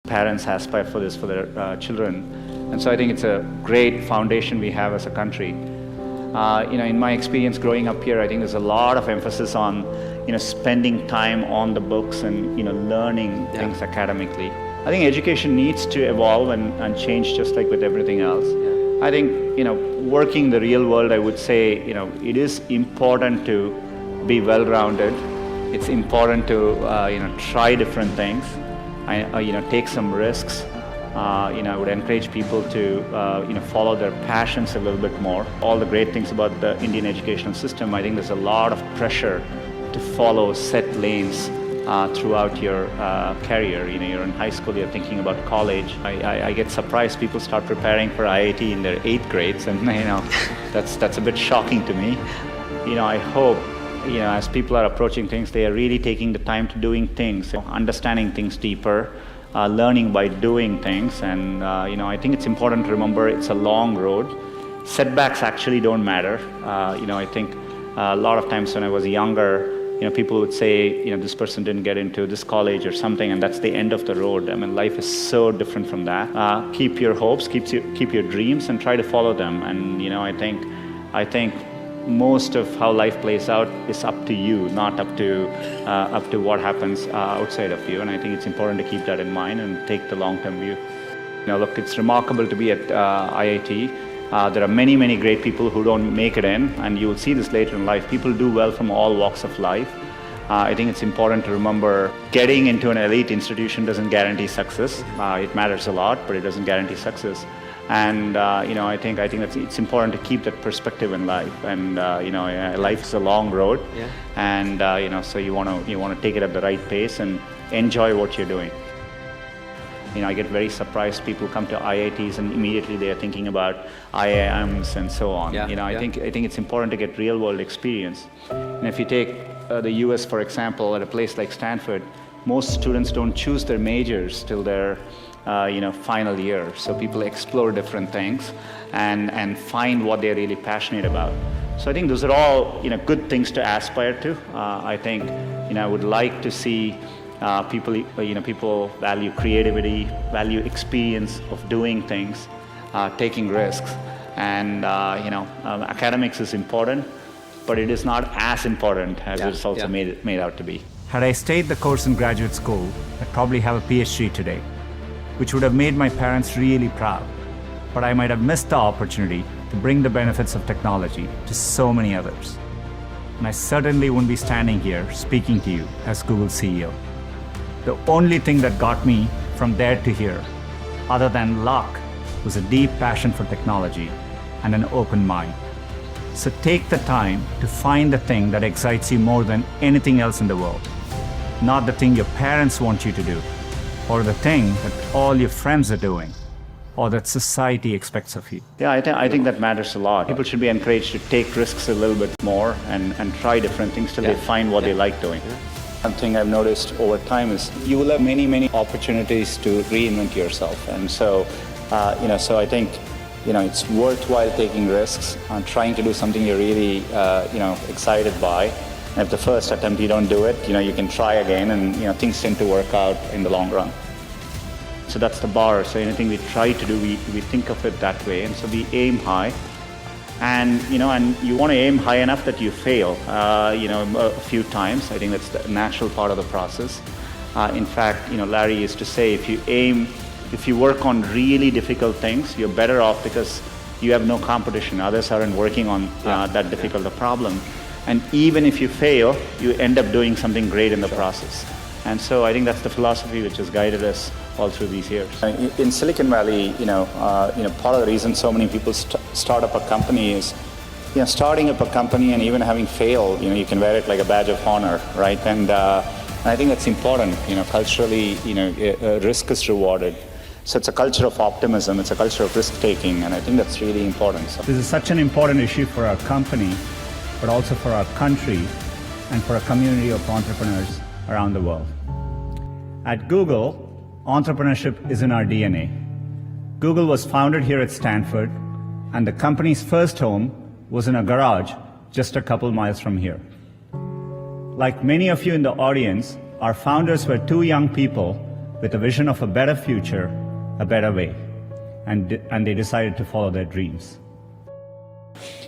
Parents aspire for this for their children. And so I think it's a great foundation we have as a country. In my experience growing up here, I think there's a lot of emphasis on, spending time on the books and, learning things academically. I think education needs to evolve and change just like with everything else. I think, working the real world, I would say, it is important to be well-rounded. It's important to, try different things. Take some risks. I would encourage people to, follow their passions a little bit more. All the great things about the Indian educational system, I think there's a lot of pressure to follow set lanes throughout your career. You're in high school, you're thinking about college. I get surprised people start preparing for IIT in their 8th grades, and that's a bit shocking to me. I hope as people are approaching things, they are really taking the time to doing things, understanding things deeper, learning by doing things. And I think it's important to remember it's a long road. Setbacks actually don't matter. I think a lot of times when I was younger, people would say, this person didn't get into this college or something, and that's the end of the road. I mean, life is so different from that. Keep your hopes, keep your dreams, and try to follow them. And I think most of how life plays out is up to you, not up to what happens outside of you. And I think it's important to keep that in mind and take the long-term view. Look, it's remarkable to be at IIT. There are many, many great people who don't make it in, and you will see this later in life. People do well from all walks of life. I think it's important to remember getting into an elite institution doesn't guarantee success. It matters a lot, but it doesn't guarantee success. And I think it's important to keep that perspective in life. And life is a long road, and so you want to take it at the right pace and enjoy what you're doing. I get very surprised. People come to IITs and immediately they are thinking about IIMs and so on. I think it's important to get real-world experience. And if you take the U.S. for example, at a place like Stanford, most students don't choose their majors till their final year. So people explore different things and find what they're really passionate about. So I think those are all good things to aspire to. I think I would like to see people value creativity, value experience of doing things, taking risks, and academics is important, but it is not as important as it's also made out to be. Had I stayed the course in graduate school, I'd probably have a PhD today, which would have made my parents really proud. But I might have missed the opportunity to bring the benefits of technology to so many others. And I certainly wouldn't be standing here speaking to you as Google's CEO. The only thing that got me from there to here, other than luck, was a deep passion for technology and an open mind. So take the time to find the thing that excites you more than anything else in the world. Not the thing your parents want you to do, or the thing that all your friends are doing, or that society expects of you. I think that matters a lot. People should be encouraged to take risks a little bit more and try different things till they find what they like doing. One thing I've noticed over time is you will have many, many opportunities to reinvent yourself. And so, so I think, it's worthwhile taking risks and trying to do something you're really, excited by. And if the first attempt you don't do it, you can try again, and things tend to work out in the long run. So that's the bar. So anything we try to do, we think of it that way, and so we aim high. And and you want to aim high enough that you fail, a few times. I think that's the natural part of the process. In fact, Larry used to say, if you work on really difficult things, you're better off because you have no competition. Others aren't working on that difficult a problem. And even if you fail, you end up doing something great in the process. And so I think that's the philosophy which has guided us all through these years. In Silicon Valley, part of the reason so many people start up a company is, starting up a company and even having failed, you can wear it like a badge of honor, right? And I think that's important. Culturally, risk is rewarded. So it's a culture of optimism. It's a culture of risk-taking, and I think that's really important. So this is such an important issue for our company, but also for our country and for a community of entrepreneurs around the world. At Google, entrepreneurship is in our DNA. Google was founded here at Stanford, and the company's first home was in a garage just a couple miles from here. Like many of you in the audience, our founders were two young people with a vision of a better future, a better way, and they decided to follow their dreams.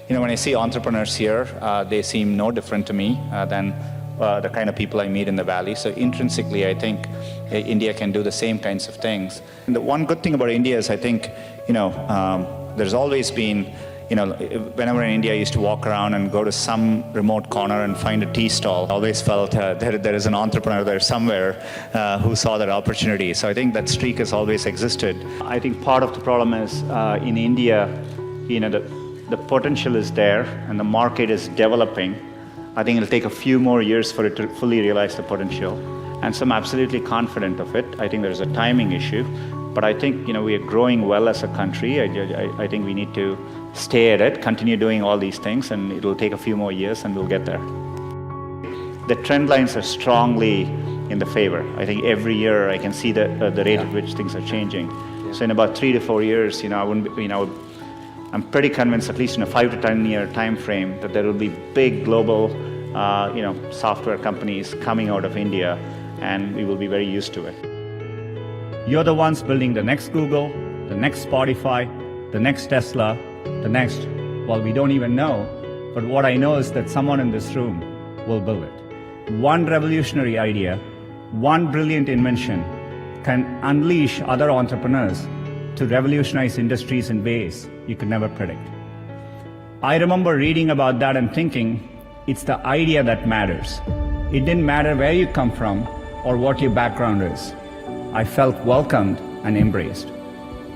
When I see entrepreneurs here, they seem no different to me than the kind of people I meet in the Valley. So intrinsically, I think India can do the same kinds of things. And the one good thing about India is I think, there's always been, whenever in India I used to walk around and go to some remote corner and find a tea stall, I always felt there is an entrepreneur there somewhere who saw that opportunity. So I think that streak has always existed. I think part of the problem is in India, the potential is there and the market is developing. I think it'll take a few more years for it to fully realize the potential. And so I'm absolutely confident of it. I think there's a timing issue, but I think we are growing well as a country. I think we need to stay at it, continue doing all these things, and it'll take a few more years and we'll get there. The trend lines are strongly in the favor. I think every year I can see the rate at which things are changing. Yeah. So in about 3 to 4 years, I'm pretty convinced, at least in a 5 to 10 year time frame, that there will be big global, software companies coming out of India, and we will be very used to it. You're the ones building the next Google, the next Spotify, the next Tesla, well, we don't even know, but what I know is that someone in this room will build it. One revolutionary idea, one brilliant invention can unleash other entrepreneurs to revolutionize industries in ways you could never predict. I remember reading about that and thinking, it's the idea that matters. It didn't matter where you come from or what your background is. I felt welcomed and embraced.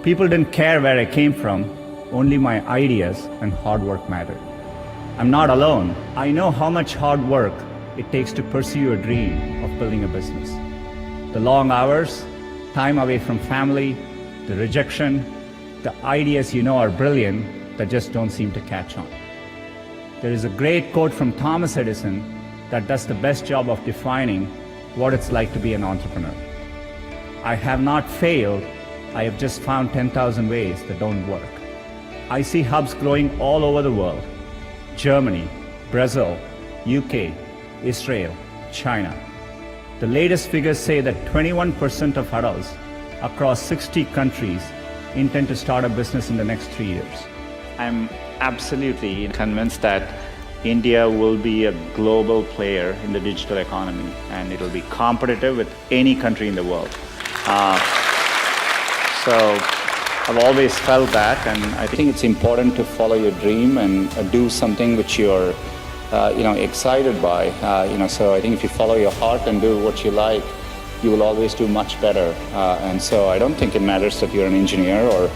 People didn't care where I came from, only my ideas and hard work mattered. I'm not alone. I know how much hard work it takes to pursue your dream of building a business. The long hours, time away from family, the rejection, the ideas are brilliant that just don't seem to catch on. There is a great quote from Thomas Edison that does the best job of defining what it's like to be an entrepreneur. I have not failed, I have just found 10,000 ways that don't work. I see hubs growing all over the world: Germany, Brazil, UK, Israel, China. The latest figures say that 21% of adults across 60 countries intend to start a business in the next 3 years. I'm absolutely convinced that India will be a global player in the digital economy, and it'll be competitive with any country in the world. So I've always felt that, and I think it's important to follow your dream and do something which you're excited by. So I think if you follow your heart and do what you like, you will always do much better. And so I don't think it matters that you're an engineer or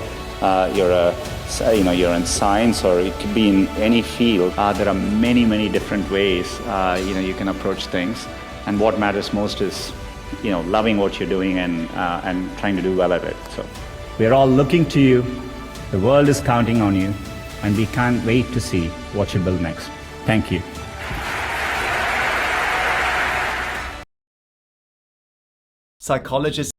you're in science, or it could be in any field. There are many different ways you can approach things, and what matters most is loving what you're doing and trying to do well at it. So we're all looking to you, the world is counting on you, and we can't wait to see what you build next. Thank you. Psychologists